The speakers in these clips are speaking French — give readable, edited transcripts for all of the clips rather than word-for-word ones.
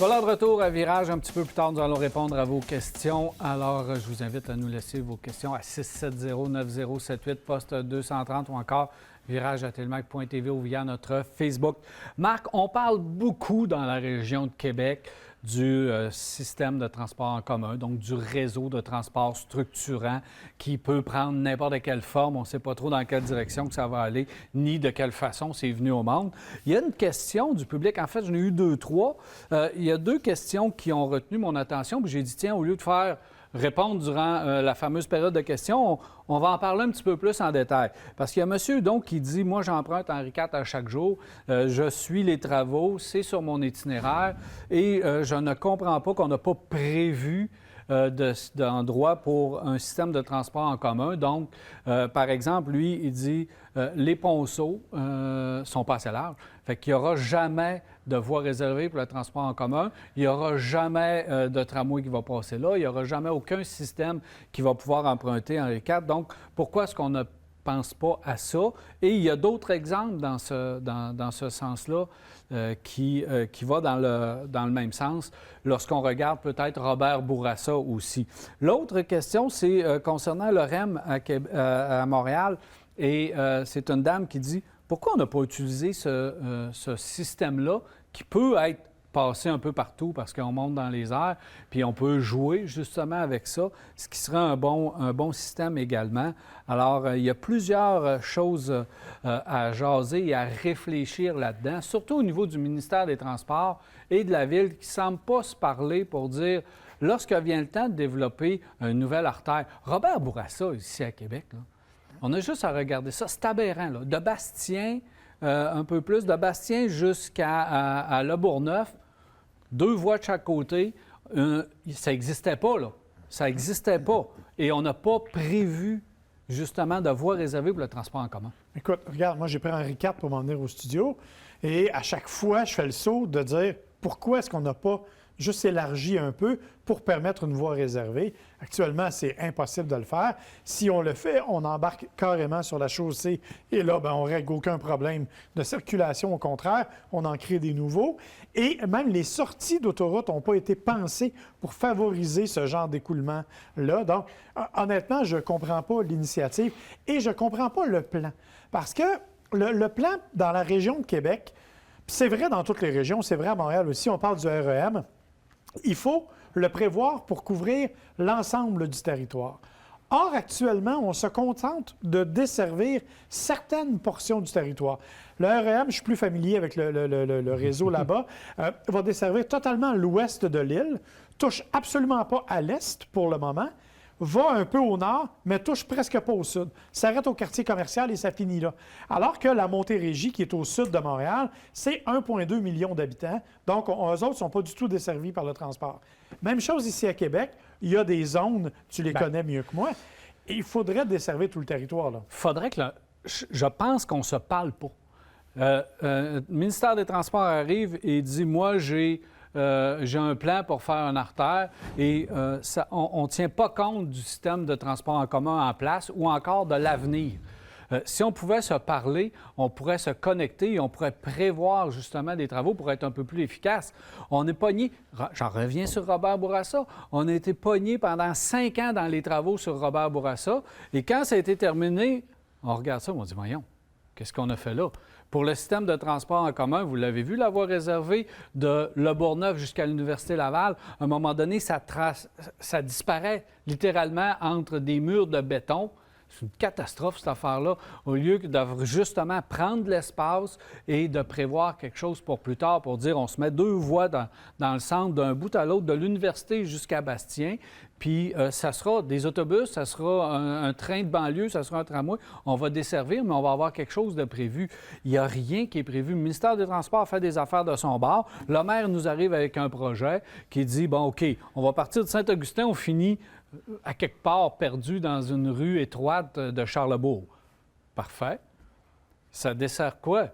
Voilà de retour à Virage. Un petit peu plus tard, nous allons répondre à vos questions. Alors, je vous invite à nous laisser vos questions à 670-9078, poste 230 ou encore virage@telmac.tv ou via notre Facebook. Marc, on parle beaucoup dans la région de Québec du système de transport en commun, donc du réseau de transport structurant qui peut prendre n'importe quelle forme. On ne sait pas trop dans quelle direction que ça va aller, ni de quelle façon c'est venu au monde. Il y a une question du public. En fait, j'en ai eu deux, trois. Il y a deux questions qui ont retenu mon attention. Puis j'ai dit, tiens, au lieu de faire répondre durant la fameuse période de questions, on va en parler un petit peu plus en détail. Parce qu'il y a un monsieur donc qui dit, moi j'emprunte Henri IV à chaque jour, je suis les travaux, c'est sur mon itinéraire et je ne comprends pas qu'on n'a pas prévu d'endroit pour un système de transport en commun. Donc, par exemple, lui, il dit les ponceaux sont pas assez larges. Fait qu'il n'y aura jamais de voie réservée pour le transport en commun. Il n'y aura jamais de tramway qui va passer là. Il n'y aura jamais aucun système qui va pouvoir emprunter Henri IV. Donc, pourquoi est-ce qu'on ne pense pas à ça? Et il y a d'autres exemples dans ce sens-là qui va dans le même sens lorsqu'on regarde peut-être Robert Bourassa aussi. L'autre question, c'est concernant le REM à Montréal. Et c'est une dame qui dit, pourquoi on n'a pas utilisé ce système-là qui peut être passé un peu partout parce qu'on monte dans les airs, puis on peut jouer justement avec ça, ce qui serait un bon système également. Alors, il y a plusieurs choses à jaser et à réfléchir là-dedans, surtout au niveau du ministère des Transports et de la Ville qui ne semblent pas se parler pour dire, lorsque vient le temps de développer une nouvelle artère. Robert Bourassa, ici à Québec, là, on a juste à regarder ça. C'est aberrant, là. De Bastien, un peu plus, de Bastien jusqu'à Le Bourgneuf, 2 voies de chaque côté. Ça n'existait pas, là. Ça n'existait pas. Et on n'a pas prévu, justement, de voies réservées pour le transport en commun. Écoute, regarde, moi, j'ai pris Henri IV pour m'en venir au studio. Et à chaque fois, je fais le saut de dire pourquoi est-ce qu'on n'a pas juste élargi un peu pour permettre une voie réservée. Actuellement, c'est impossible de le faire. Si on le fait, on embarque carrément sur la chaussée et là, on ne règle aucun problème de circulation. Au contraire, on en crée des nouveaux. Et même les sorties d'autoroute n'ont pas été pensées pour favoriser ce genre d'écoulement-là. Donc, honnêtement, je ne comprends pas l'initiative et je ne comprends pas le plan. Parce que le plan dans la région de Québec, c'est vrai dans toutes les régions, c'est vrai à Montréal aussi, on parle du REM, il faut le prévoir pour couvrir l'ensemble du territoire. Or, actuellement, on se contente de desservir certaines portions du territoire. Le REM, je suis plus familier avec le réseau là-bas, va desservir totalement l'ouest de l'île, touche absolument pas à l'est pour le moment, va un peu au nord, mais touche presque pas au sud. S'arrête au quartier commercial et ça finit là. Alors que la Montérégie, qui est au sud de Montréal, c'est 1,2 million d'habitants. Donc, eux autres ne sont pas du tout desservis par le transport. Même chose ici à Québec. Il y a des zones, tu les connais mieux que moi, et il faudrait desservir tout le territoire, là. Il faudrait que... Je pense qu'on ne se parle pas. Le ministère des Transports arrive et dit, moi, j'ai un plan pour faire une artère et on ne tient pas compte du système de transport en commun en place ou encore de l'avenir. Si on pouvait se parler, on pourrait se connecter et on pourrait prévoir justement des travaux pour être un peu plus efficace. On est pogné, j'en reviens sur Robert Bourassa, on a été pogné pendant 5 ans dans les travaux sur Robert Bourassa et quand ça a été terminé, on regarde ça et on dit, voyons, qu'est-ce qu'on a fait là? Pour le système de transport en commun, vous l'avez vu, la voie réservée de Le Bourgneuf jusqu'à l'Université Laval, à un moment donné, ça disparaît littéralement entre des murs de béton. C'est une catastrophe, cette affaire-là, au lieu de justement prendre de l'espace et de prévoir quelque chose pour plus tard, pour dire on se met 2 voies dans le centre d'un bout à l'autre, de l'université jusqu'à Bastien, puis ça sera des autobus, ça sera un train de banlieue, ça sera un tramway. On va desservir, mais on va avoir quelque chose de prévu. Il n'y a rien qui est prévu. Le ministère des Transports fait des affaires de son bord. Le maire nous arrive avec un projet qui dit, bon, OK, on va partir de Saint-Augustin, on finit à quelque part perdu dans une rue étroite de Charlebourg. Parfait. Ça dessert quoi?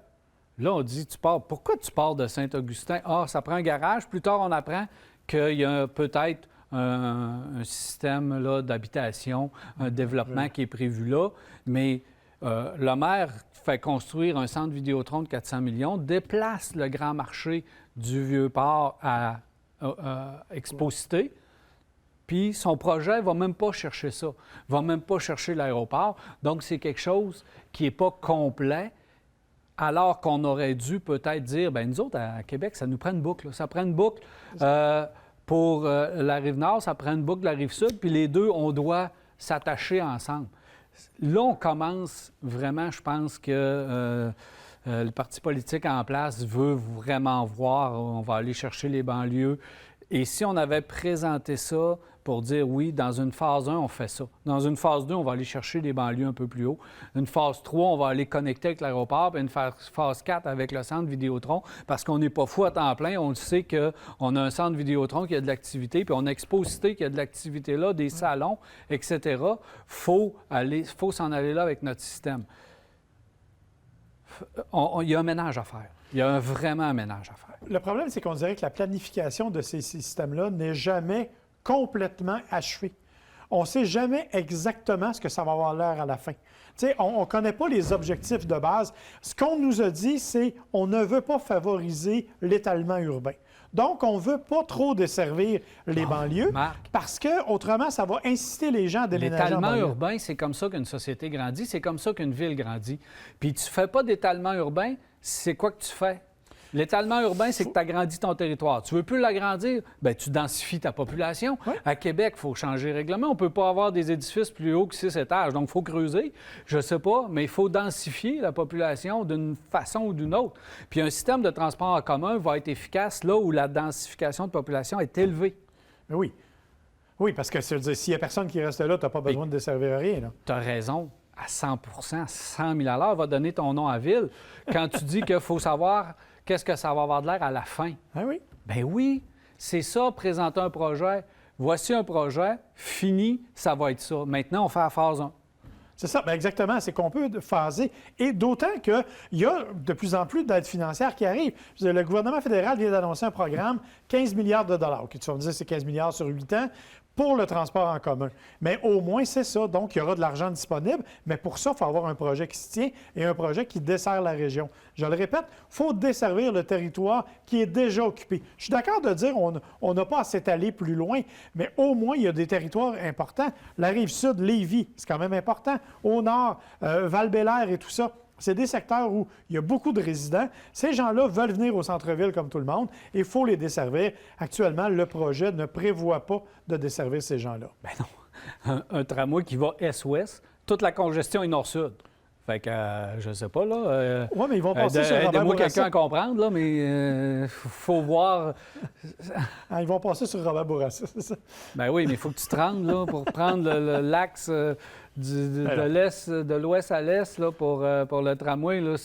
Là, on dit, pourquoi tu pars de Saint-Augustin? Ah, ça prend un garage. Plus tard, on apprend qu'il y a peut-être un système là, d'habitation, un développement qui est prévu là. Mais le maire fait construire un centre Vidéotron de 400 millions, déplace le grand marché du Vieux-Port à Exposité. Puis son projet ne va même pas chercher ça, ne va même pas chercher l'aéroport. Donc, c'est quelque chose qui n'est pas complet, alors qu'on aurait dû peut-être dire, bien, nous autres, à Québec, ça nous prend une boucle. Là. Ça prend une boucle pour la Rive-Nord, ça prend une boucle de la Rive-Sud, puis les deux, on doit s'attacher ensemble. Là, on commence vraiment, je pense que le parti politique en place veut vraiment voir, on va aller chercher les banlieues. Et si on avait présenté ça pour dire oui, dans une phase 1, on fait ça. Dans une phase 2, on va aller chercher les banlieues un peu plus haut. Une phase 3, on va aller connecter avec l'aéroport. Puis une phase 4 avec le centre Vidéotron, parce qu'on n'est pas fou à temps plein. On le sait qu'on a un centre Vidéotron qui a de l'activité, puis on a Exposité qui a de l'activité là, des salons, etc. Il faut s'en aller là avec notre système. Il y a un ménage à faire. Il y a vraiment un ménage à faire. Le problème, c'est qu'on dirait que la planification de ces systèmes-là n'est jamais complètement achevée. On ne sait jamais exactement ce que ça va avoir l'air à la fin. Tu sais, on ne connaît pas les objectifs de base. Ce qu'on nous a dit, c'est qu'on ne veut pas favoriser l'étalement urbain. Donc, on ne veut pas trop desservir les banlieues parce que autrement, ça va inciter les gens à déménager en banlieue. L'étalement urbain, c'est comme ça qu'une société grandit, c'est comme ça qu'une ville grandit. Puis tu ne fais pas d'étalement urbain, c'est quoi que tu fais? L'étalement urbain, c'est que tu agrandis ton territoire. Tu veux plus l'agrandir? Bien, tu densifies ta population. Oui. À Québec, il faut changer le règlement. On ne peut pas avoir des édifices plus hauts que 6 étages. Donc, il faut creuser. Je ne sais pas, mais il faut densifier la population d'une façon ou d'une autre. Puis un système de transport en commun va être efficace là où la densification de population est élevée. Mais oui. Oui, parce que s'il n'y a personne qui reste là, tu n'as pas besoin de desservir rien. Tu as raison. À 100 100 000 à l'heure, va donner ton nom à ville. Quand tu dis qu'il faut savoir qu'est-ce que ça va avoir de l'air à la fin. Ah oui? Bien oui, c'est ça, présenter un projet. Voici un projet, fini, ça va être ça. Maintenant, on fait la phase 1. C'est ça, bien exactement. C'est qu'on peut phaser. Et d'autant qu'il y a de plus en plus d'aides financières qui arrivent. Le gouvernement fédéral vient d'annoncer un programme, 15 milliards de dollars. OK, tu vas me dire c'est 15 milliards sur 8 ans pour le transport en commun. Mais au moins, c'est ça. Donc, il y aura de l'argent disponible. Mais pour ça, il faut avoir un projet qui se tient et un projet qui dessert la région. Je le répète, il faut desservir le territoire qui est déjà occupé. Je suis d'accord de dire qu'on n'a pas à s'étaler plus loin, mais au moins, il y a des territoires importants. La Rive-Sud, Lévis, c'est quand même important. Au nord, Val-Bélair et tout ça. C'est des secteurs où il y a beaucoup de résidents. Ces gens-là veulent venir au centre-ville comme tout le monde et il faut les desservir. Actuellement, le projet ne prévoit pas de desservir ces gens-là. Bien non. Un tramway qui va est-ouest, toute la congestion est nord-sud. Fait que, je ne sais pas, là... oui, mais ils vont passer sur Robert Aidez-moi Bourassa. quelqu'un à comprendre, là, mais faut voir... Ils vont passer sur Robert Bourassa, c'est ça? Bien oui, mais il faut que tu te rendes, là, pour prendre l'axe de l'ouest à l'est, là, pour le tramway, là.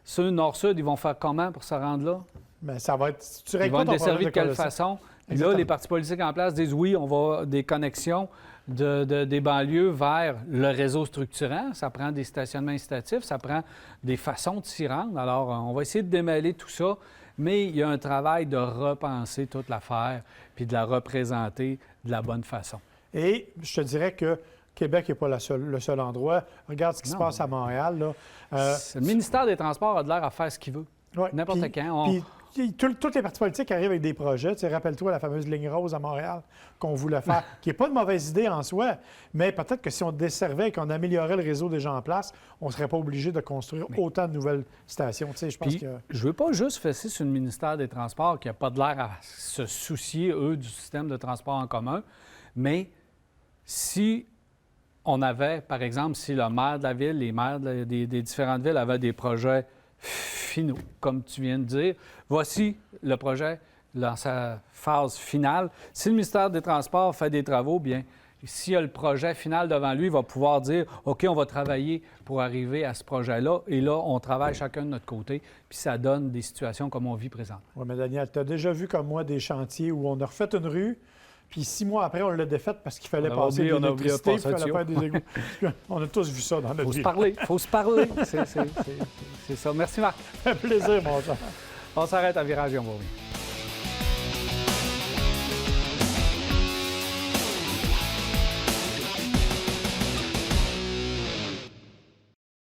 Ceux nord-sud, ils vont faire comment pour se rendre là? Bien, ça va être... Ils vont être desservis de quelle façon? Puis là, les partis politiques en place disent oui, on va des connexions des banlieues vers le réseau structurant. Ça prend des stationnements incitatifs, ça prend des façons de s'y rendre. Alors, on va essayer de démêler tout ça, mais il y a un travail de repenser toute l'affaire puis de la représenter de la bonne façon. Et je te dirais que Québec n'est pas le seul endroit. Regarde ce qui se passe à Montréal. Là. Le ministère des Transports a de l'air à faire ce qu'il veut. Ouais, n'importe quand. Toutes les partis politiques arrivent avec des projets. Tu sais, rappelle-toi la fameuse ligne rose à Montréal qu'on voulait faire, qui n'est pas une mauvaise idée en soi, mais peut-être que si on desservait et qu'on améliorait le réseau déjà en place, on ne serait pas obligé de construire autant de nouvelles stations. Tu sais, je pense que... Je ne veux pas juste fesser sur le ministère des Transports qui n'a pas de l'air à se soucier, eux, du système de transport en commun, mais si on avait, par exemple, si le maire de la ville, les maires des différentes villes avaient des projets finaux, comme tu viens de dire. Voici le projet dans sa phase finale. Si le ministère des Transports fait des travaux, bien, s'il y a le projet final devant lui, il va pouvoir dire « OK, on va travailler pour arriver à ce projet-là. » Et là, on travaille chacun de notre côté, puis ça donne des situations comme on vit présentement. Oui, mais Daniel, tu as déjà vu comme moi des chantiers où on a refait une rue, puis 6 mois après, on l'a défaite parce qu'il fallait passer de l'électricité, il fallait faire des égouts. On a tous vu ça dans notre vie. Il faut se parler. C'est ça. Merci, Marc. Un plaisir, mon cher. On s'arrête à Virage et on va revenir.